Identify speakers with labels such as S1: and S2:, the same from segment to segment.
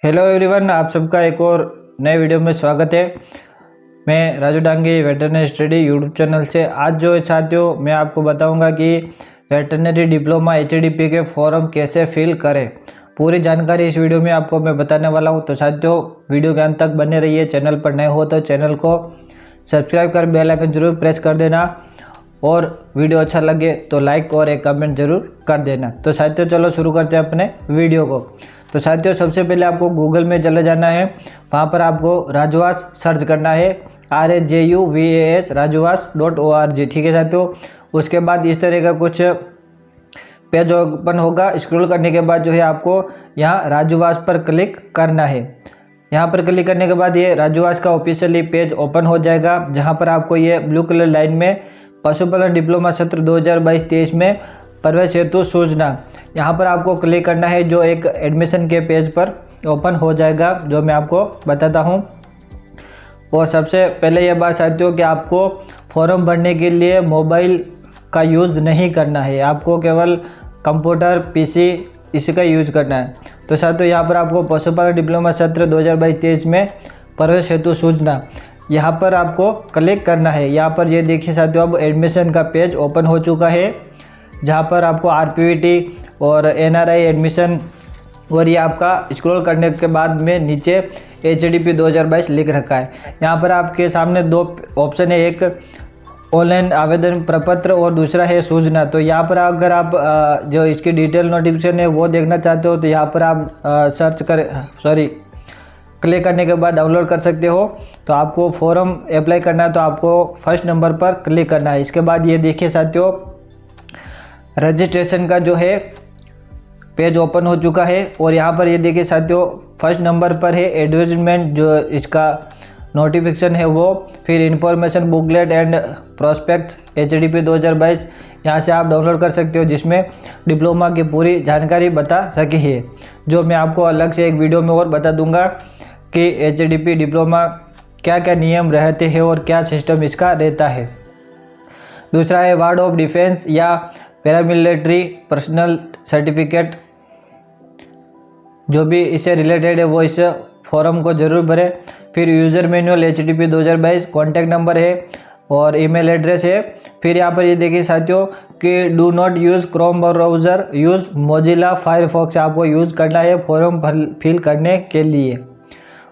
S1: Hello everyone, आप सबका एक और नए वीडियो में स्वागत है। मैं Raju Dange veterinary study YouTube channel से आज जो साथियों मैं आपको बताऊंगा कि वेटरनरी डिप्लोमा एचडीपी के फॉर्म कैसे फिल करें। पूरी जानकारी इस वीडियो में आपको मैं बताने वाला हूं। तो साथियों वीडियो के अंत तक बने रहिए। चैनल पर नए हो तो चैनल को सब्सक्राइब कर बेल आइकन जरूर प्रेस कर देना और वीडियो अच्छा लगे तो लाइक और एक कमेंट जरूर कर देना। तो साथियों चलो शुरू करते हैं अपने वीडियो को। तो साथियों सबसे पहले आपको गूगल में चले जाना है। वहाँ पर आपको राजवास सर्च करना है, RAJUVAS राजवास.org। ठीक है साथियों। उसके बाद इस तरह का कुछ पेज ओपन होगा। स्क्रॉल करने के बाद जो है आपको यहाँ राजवास पर क्लिक करना है। यहाँ पर क्लिक करने के बाद ये राजवास का ऑफिशियली पेज ओपन हो जाएगा, जहाँ पर आपको ये ब्लू कलर लाइन में पशुपालन डिप्लोमा सत्र 2022-23 में प्रवेश हेतु सूचना, यहाँ पर आपको क्लिक करना है, जो एक एडमिशन के पेज पर ओपन हो जाएगा, जो मैं आपको बताता हूँ। और सबसे पहले ये बात साथियों कि आपको फॉर्म भरने के लिए मोबाइल का यूज़ नहीं करना है, आपको केवल कंप्यूटर पीसी इसी का यूज़ करना है। तो साथियों यहाँ पर आपको पशुपालन डिप्लोमा सत्र 2022-23 में प्रवेश हेतु सूचना, यहाँ पर आपको क्लिक करना है। यहाँ पर ये देखिए साथियों अब एडमिशन का पेज ओपन हो चुका है, जहाँ पर आपको RPVT और NRI एडमिशन और ये आपका स्क्रॉल करने के बाद में नीचे HDP 2022 लिख रखा है। यहाँ पर आपके सामने दो ऑप्शन है, एक ऑनलाइन आवेदन प्रपत्र और दूसरा है सूचना। तो यहाँ पर अगर आप जो इसकी डिटेल नोटिफिकेशन है वो देखना चाहते हो तो यहाँ पर आप क्लिक करने के बाद डाउनलोड कर सकते हो। तो आपको फॉर्म अप्लाई करना है तो आपको फर्स्ट नंबर पर क्लिक करना है। इसके बाद ये देखिए साथियों रजिस्ट्रेशन का जो है पेज ओपन हो चुका है और यहाँ पर ये देखिए साथियों फर्स्ट नंबर पर है एडवर्टाइजमेंट, जो इसका नोटिफिकेशन है वो, फिर information booklet and prospect HDP 2022 यहाँ से आप डाउनलोड कर सकते हो, जिसमें डिप्लोमा की पूरी जानकारी बता रखी है, जो मैं आपको अलग से एक वीडियो में और बता दूंगा कि HDP डिप्लोमा क्या क्या नियम रहते हैं और क्या सिस्टम इसका रहता है। दूसरा है वार्ड ऑफ डिफेंस या पैरामिलिट्री पर्सनल सर्टिफिकेट, जो भी इससे रिलेटेड है वो इस फॉर्म को जरूर भरें। फिर user manual HDP 2022 contact number है और ईमेल एड्रेस है। फिर यहाँ पर ये देखिए साथियों कि do not use Chrome browser, use Mozilla Firefox आपको यूज़ करना है फॉर्म फिल करने के लिए।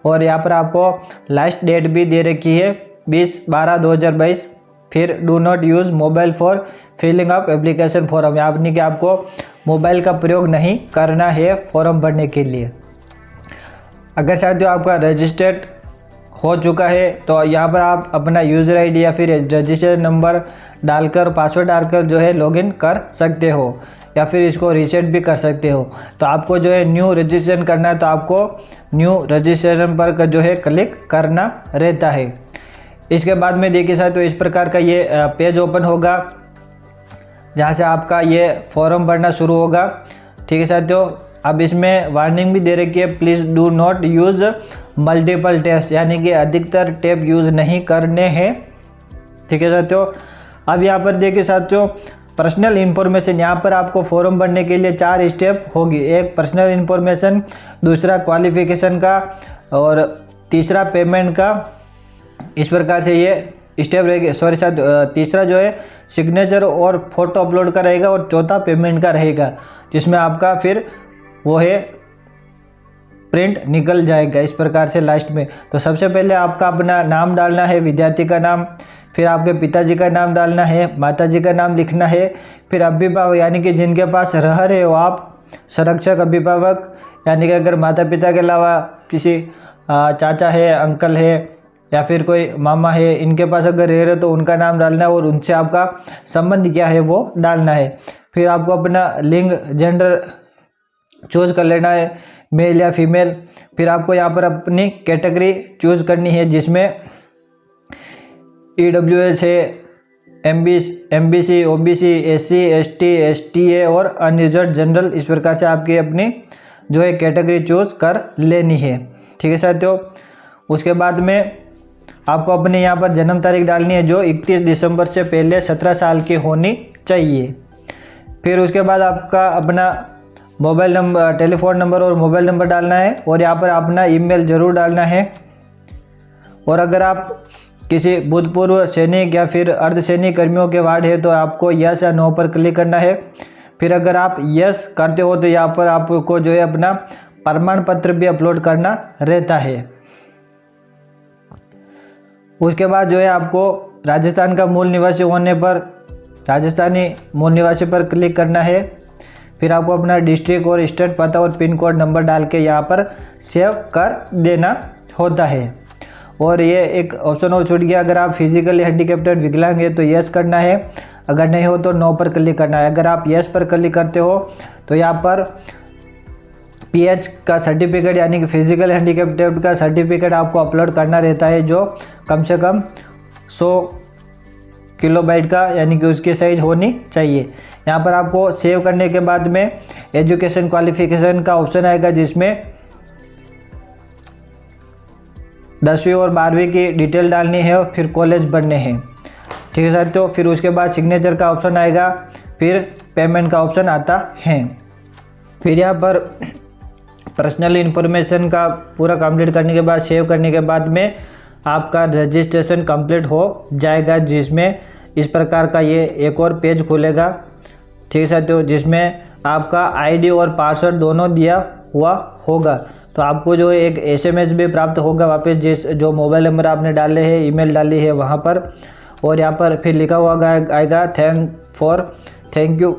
S1: और यहाँ पर आपको लास्ट डेट भी दे रखी है 20/12/2022। फिर do not use mobile for filling up application form, यानी कि आपको मोबाइल का प्रयोग नहीं करना है फॉर्म भरने के लिए। अगर साथियों आपका रजिस्टर्ड हो चुका है तो यहाँ पर आप अपना यूज़र ID या फिर रजिस्टर नंबर डालकर पासवर्ड डालकर जो है लॉगिन कर सकते हो या फिर इसको रीसेट भी कर सकते हो। तो आपको जो है न्यू रजिस्ट्रेशन करना है तो आपको न्यू रजिस्ट्रेशन पर जो है क्लिक करना रहता है। इसके बाद में देखिए साथियों इस प्रकार का ये पेज ओपन होगा, जहाँ से आपका ये फॉर्म भरना शुरू होगा। ठीक है साथियों, अब इसमें वार्निंग भी दे रखी है, please do not use multiple tapes, यानी कि अधिकतर टेप यूज़ नहीं करने हैं। ठीक है साथियों। अब यहाँ पर देखिए साथियों पर्सनल इन्फॉर्मेशन, यहाँ पर आपको फॉर्म भरने के लिए 4 स्टेप होगी। एक पर्सनल इन्फॉर्मेशन, दूसरा क्वालिफिकेशन का और तीसरा पेमेंट का। इस प्रकार से ये स्टेप रहेगा। तीसरा जो है सिग्नेचर और फोटो अपलोड का रहेगा और चौथा पेमेंट का रहेगा, जिसमें आपका फिर वो है प्रिंट निकल जाएगा इस प्रकार से लास्ट में। तो सबसे पहले आपका अपना नाम डालना है, विद्यार्थी का नाम, फिर आपके पिताजी का नाम डालना है, माताजी का नाम लिखना है, फिर अभिभावक यानी कि जिनके पास रह रहे हो आप, संरक्षक अभिभावक यानी कि अगर माता पिता के अलावा किसी चाचा है, अंकल है या फिर कोई मामा है, इनके पास अगर रह रहे तो उनका नाम डालना है और उनसे आपका संबंध क्या है वो डालना है। फिर आपको अपना लिंग जेंडर चूज़ कर लेना है, मेल या फीमेल। फिर आपको यहाँ पर अपनी कैटेगरी चूज़ करनी है, जिसमें EWS है, MBC OBC SC ST STA और अनरिजर्व्ड जनरल। इस प्रकार से आपकी अपनी जो है कैटेगरी चूज़ कर लेनी है। ठीक है साथियों। उसके बाद में आपको अपने यहाँ पर जन्म तारीख डालनी है, जो 31 दिसंबर से पहले 17 साल की होनी चाहिए। फिर उसके बाद आपका अपना मोबाइल नंबर, टेलीफोन नंबर और मोबाइल नंबर डालना है और यहाँ पर अपना ईमेल ज़रूर डालना है। और अगर आप किसी भूतपूर्व सैनिक या फिर अर्धसैनिक कर्मियों के वार्ड है तो आपको यस या नो पर क्लिक करना है। फिर अगर आप यस करते हो तो यहाँ पर आपको जो है अपना प्रमाण पत्र भी अपलोड करना रहता है। उसके बाद जो है आपको राजस्थान का मूल निवासी होने पर राजस्थानी मूल निवासी पर क्लिक करना है। फिर आपको अपना डिस्ट्रिक्ट और स्टेट पता और पिन कोड नंबर डाल के यहाँ पर सेव कर देना होता है। और ये एक ऑप्शन और छूट गया, अगर आप फिजिकली हैंडीकैप्टेड विकलांग है तो यस करना है, अगर नहीं हो तो नो पर क्लिक करना है। अगर आप यस पर क्लिक करते हो तो यहाँ पर पीएच का सर्टिफिकेट यानी कि फिजिकल हैंडीकैप्टेड का सर्टिफिकेट आपको अपलोड करना रहता है, जो कम से कम 100 किलोबाइट का यानी कि उसकी साइज होनी चाहिए। यहाँ पर आपको सेव करने के बाद में एजुकेशन क्वालिफिकेशन का ऑप्शन आएगा जिसमें 10वीं और 12वीं की डिटेल डालनी है और फिर कॉलेज भरने हैं। ठीक है साथियों, फिर उसके बाद सिग्नेचर का ऑप्शन आएगा, फिर पेमेंट का ऑप्शन आता है। फिर यहाँ पर पर्सनल इन्फॉर्मेशन का पूरा कंप्लीट करने के बाद सेव करने के बाद में आपका रजिस्ट्रेशन कंप्लीट हो जाएगा, जिसमें इस प्रकार का ये एक और पेज खुलेगा। ठीक है साथियों, जिसमें आपका आईडी और पासवर्ड दोनों दिया हुआ होगा। तो आपको जो एक एसएमएस भी प्राप्त होगा वापस जो मोबाइल नंबर आपने डाले हैं, ईमेल डाली है वहाँ पर। और यहाँ पर फिर लिखा हुआ आएगा thank you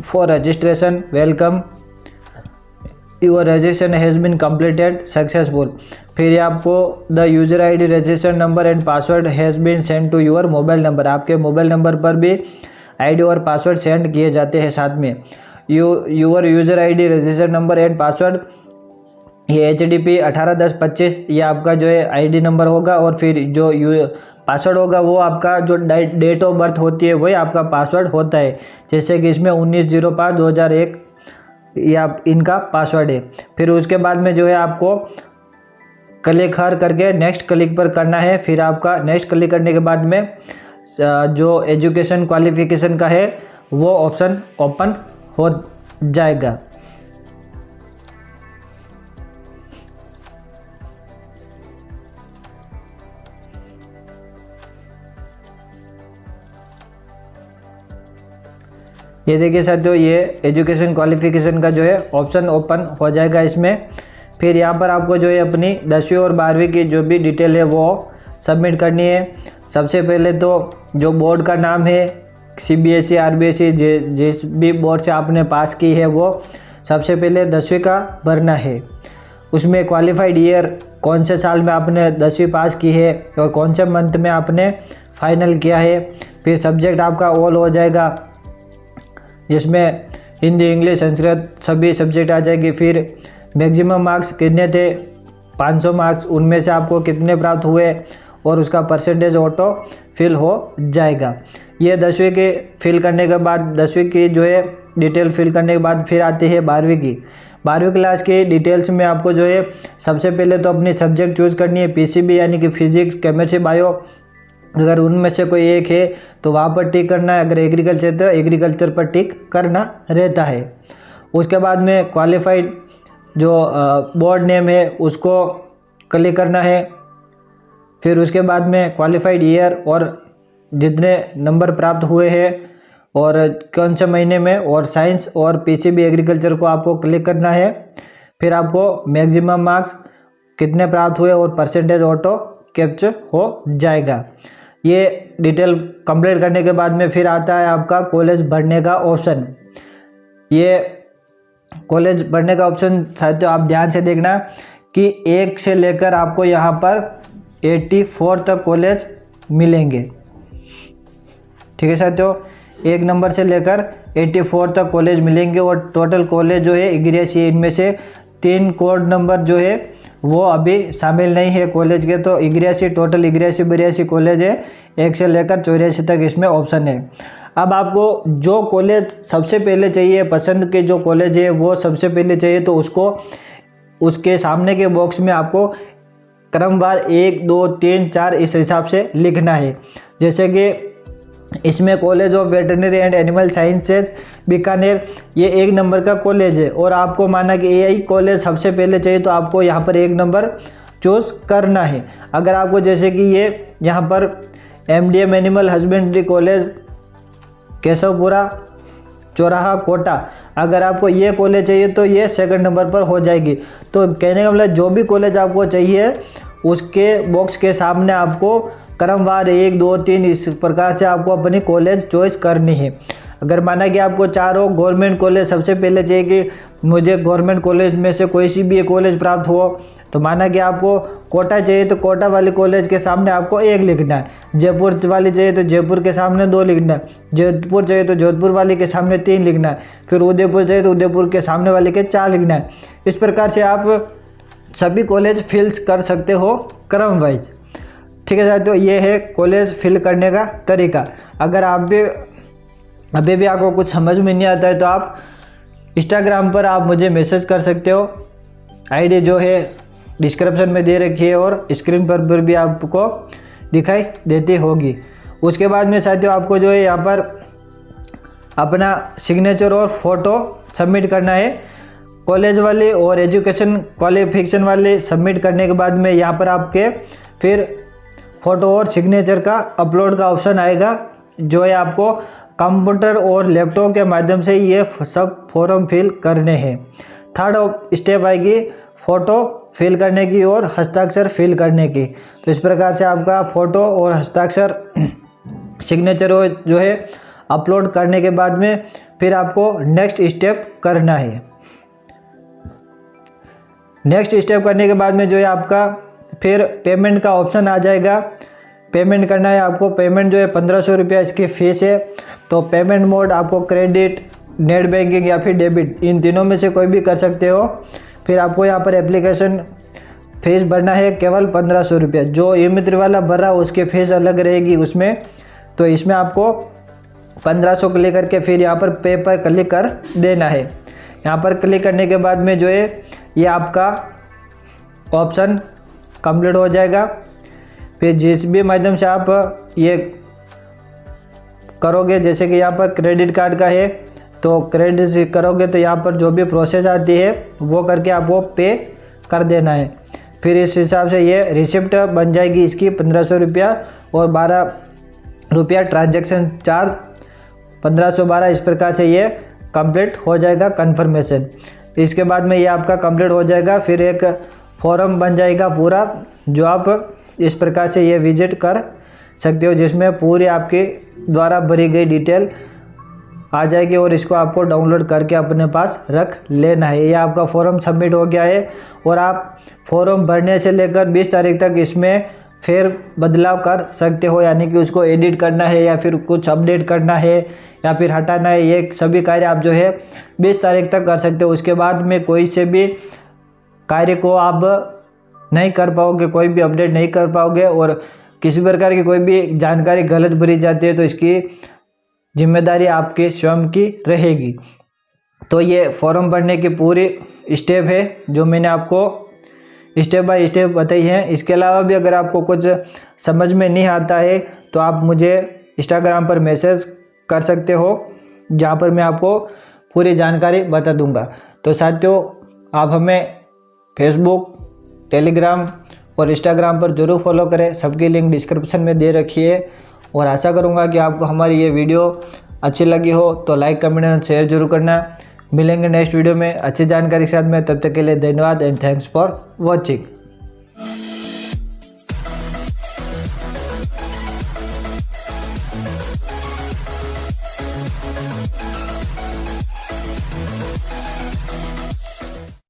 S1: for registration, welcome, your registration has been completed successful. फिर ये आपको the user ID, registration number and password has been send to your mobile number, आपके मोबाइल नंबर पर भी आईडी और पासवर्ड सेंड किए जाते हैं साथ में। Your user ID, registration number and password, ये HDP 181025 ये आपका जो है आईडी नंबर होगा। और फिर जो पासवर्ड होगा वो आपका जो डेट ऑफ बर्थ होती है वही आपका पासवर्ड होता है। जैसे कि इसमें 19/05/2001 या इनका पासवर्ड है। फिर उसके बाद में जो है आपको क्लिक हर करके नेक्स्ट क्लिक पर करना है। फिर आपका नेक्स्ट क्लिक करने के बाद में जो एजुकेशन क्वालिफिकेशन का है वो ऑप्शन ओपन हो जाएगा। ये देखिए साथियों, ये एजुकेशन क्वालिफिकेशन का जो है ऑप्शन ओपन हो जाएगा इसमें। फिर यहाँ पर आपको जो है अपनी 10वीं और 12वीं की जो भी डिटेल है वो सबमिट करनी है। सबसे पहले तो जो बोर्ड का नाम है, CBSE RBSE जिस भी बोर्ड से आपने पास की है वो सबसे पहले 10वीं का भरना है। उसमें क्वालिफाइड ईयर, कौन से साल में आपने 10वीं पास की है और कौन से मंथ में आपने फाइनल किया है। फिर सब्जेक्ट आपका ऑल हो जाएगा, जिसमें हिंदी, इंग्लिश, संस्कृत सभी सब्जेक्ट आ जाएगी। फिर मैक्सिमम मार्क्स कितने थे, 500 मार्क्स, उनमें से आपको कितने प्राप्त हुए और उसका परसेंटेज ऑटो फिल हो जाएगा। ये 10वीं के फिल करने के बाद 10वीं की जो है डिटेल फिल करने के बाद फिर आती है 12वीं की। 12वीं क्लास की डिटेल्स में आपको जो है सबसे पहले तो अपनी सब्जेक्ट चूज़ करनी है, PCB यानी कि फिजिक्स, केमिस्ट्री, बायो। अगर उनमें से कोई एक है तो वहाँ पर टिक करना है, अगर एग्रीकल्चर है तो एग्रीकल्चर पर टिक करना रहता है। उसके बाद में क्वालिफाइड जो बोर्ड नेम है उसको क्लिक करना है। फिर उसके बाद में क्वालिफाइड ईयर और जितने नंबर प्राप्त हुए हैं और कौन से महीने में, और साइंस और PCB एग्रीकल्चर को आपको क्लिक करना है। फिर आपको मैक्सिमम मार्क्स कितने प्राप्त हुए और परसेंटेज ऑटो कैप्चर हो जाएगा। ये डिटेल कंप्लीट करने के बाद में फिर आता है आपका कॉलेज भरने का ऑप्शन। ये कॉलेज भरने का ऑप्शन साथियों आप ध्यान से देखना कि 1 से लेकर आपको यहाँ पर 84 तक कॉलेज मिलेंगे। ठीक है साथियों, 1 नंबर से लेकर 84 तक कॉलेज मिलेंगे और टोटल कॉलेज जो है 81, इनमें से 3 कोड नंबर जो है वो अभी शामिल नहीं है कॉलेज के। तो 81 टोटल 82 कॉलेज है, 1 से लेकर 84 तक इसमें ऑप्शन है। अब आपको जो कॉलेज सबसे पहले चाहिए, पसंद के जो कॉलेज है वो सबसे पहले चाहिए, तो उसको उसके सामने के बॉक्स में आपको क्रमवार 1, 2, 3, 4 इस हिसाब से लिखना है। जैसे कि इसमें college of veterinary and animal sciences Bikaner ये 1 नंबर का कॉलेज है। और आपको माना कि यही कॉलेज सबसे पहले चाहिए तो आपको यहाँ पर 1 नंबर चूज़ करना है। अगर आपको जैसे कि ये यहाँ पर MDM animal husbandry college Keshavpura चौराहा कोटा, अगर आपको ये कॉलेज चाहिए तो ये 2nd नंबर पर हो जाएगी। तो कहने का मतलब जो भी कॉलेज आपको चाहिए उसके बॉक्स के सामने आपको क्रमवार 1 2 3 इस प्रकार से आपको अपनी कॉलेज चॉइस करनी है। अगर माना कि आपको चारों गवर्नमेंट कॉलेज सबसे पहले चाहिए कि मुझे गवर्नमेंट कॉलेज में से कोई सी भी कॉलेज प्राप्त हो, तो माना कि आपको कोटा चाहिए तो कोटा वाले कॉलेज के सामने आपको 1 लिखना है, जयपुर वाली चाहिए तो जयपुर के सामने 2 लिखना है, जोधपुर चाहिए तो जोधपुर वाले के सामने 3 लिखना है, फिर उदयपुर चाहिए तो उदयपुर के सामने वाले के 4 लिखना है। इस प्रकार से आप सभी कॉलेज फिल कर सकते हो क्रम वाइज। ठीक है साथियों, ये है कॉलेज फिल करने का तरीका। अगर आप भी अभी भी आपको कुछ समझ में नहीं आता है तो आप इंस्टाग्राम पर आप मुझे मैसेज कर सकते हो। आईडी जो है डिस्क्रिप्शन में दे रखी है और स्क्रीन पर भी आपको दिखाई देती होगी। उसके बाद में साथियों आपको जो है यहाँ पर अपना सिग्नेचर और फोटो सबमिट करना है। कॉलेज वाले और एजुकेशन क्वालिफिकेशन वाले सबमिट करने के बाद में यहाँ पर आपके फिर फ़ोटो और सिग्नेचर का अपलोड का ऑप्शन आएगा, जो है आपको कंप्यूटर और लैपटॉप के माध्यम से ये सब फॉर्म फिल करने हैं। 3rd स्टेप आएगी फ़ोटो फिल करने की और हस्ताक्षर फिल करने की। तो इस प्रकार से आपका फ़ोटो और हस्ताक्षर सिग्नेचर जो है अपलोड करने के बाद में फिर आपको नेक्स्ट स्टेप करना है। नेक्स्ट स्टेप करने के बाद में जो है आपका फिर पेमेंट का ऑप्शन आ जाएगा। पेमेंट करना है आपको। पेमेंट जो है 1500 रुपया इसकी फ़ीस है। तो पेमेंट मोड आपको क्रेडिट, नेट बैंकिंग या फिर डेबिट, इन तीनों में से कोई भी कर सकते हो। फिर आपको यहाँ पर एप्लीकेशन फ़ीस भरना है केवल 1500 रुपया। जो ई-मित्र वाला भर रहा है उसकी फ़ीस अलग रहेगी उसमें। तो इसमें आपको 1500 क्लिक करके फिर यहाँ पर पे पर क्लिक कर देना है। यहाँ पर क्लिक करने के बाद में जो है ये आपका ऑप्शन कंप्लीट हो जाएगा। फिर जिस भी माध्यम से आप ये करोगे, जैसे कि यहाँ पर क्रेडिट कार्ड का है तो क्रेडिट से करोगे तो यहाँ पर जो भी प्रोसेस आती है वो करके आपको पे कर देना है। फिर इस हिसाब से ये रिसिप्ट बन जाएगी इसकी 1500 रुपया और 12 रुपया ट्रांजैक्शन चार्ज 1512। इस प्रकार से ये कंप्लीट हो जाएगा कन्फर्मेशन। इसके बाद में ये आपका कंप्लीट हो जाएगा। फिर एक फॉर्म बन जाएगा पूरा, जो आप इस प्रकार से ये विजिट कर सकते हो, जिसमें पूरी आपके द्वारा भरी गई डिटेल आ जाएगी और इसको आपको डाउनलोड करके अपने पास रख लेना है। ये आपका फॉर्म सबमिट हो गया है और आप फॉर्म भरने से लेकर 20 तारीख तक इसमें फिर बदलाव कर सकते हो, यानी कि उसको एडिट करना है या फिर कुछ अपडेट करना है या फिर हटाना है। ये सभी कार्य आप जो है 20 तारीख तक कर सकते हो। उसके बाद में कोई से भी कार्य को आप नहीं कर पाओगे, कोई भी अपडेट नहीं कर पाओगे और किसी प्रकार की कोई भी जानकारी गलत भरी जाती है तो इसकी जिम्मेदारी आपके स्वयं की रहेगी। तो ये फॉर्म भरने की पूरी स्टेप है जो मैंने आपको स्टेप बाय स्टेप बताई है। इसके अलावा भी अगर आपको कुछ समझ में नहीं आता है तो आप मुझे इंस्टाग्राम पर मैसेज कर सकते हो, जहाँ पर मैं आपको पूरी जानकारी बता दूंगा। तो साथियों आप हमें फेसबुक, टेलीग्राम और इंस्टाग्राम पर ज़रूर फॉलो करें। सबकी लिंक डिस्क्रिप्शन में दे रखी है और आशा करूँगा कि आपको हमारी ये वीडियो अच्छी लगी हो तो लाइक, कमेंट और शेयर जरूर करना। मिलेंगे नेक्स्ट वीडियो में अच्छी जानकारी के साथ में। तब तक के लिए धन्यवाद एंड थैंक्स फॉर वॉचिंग।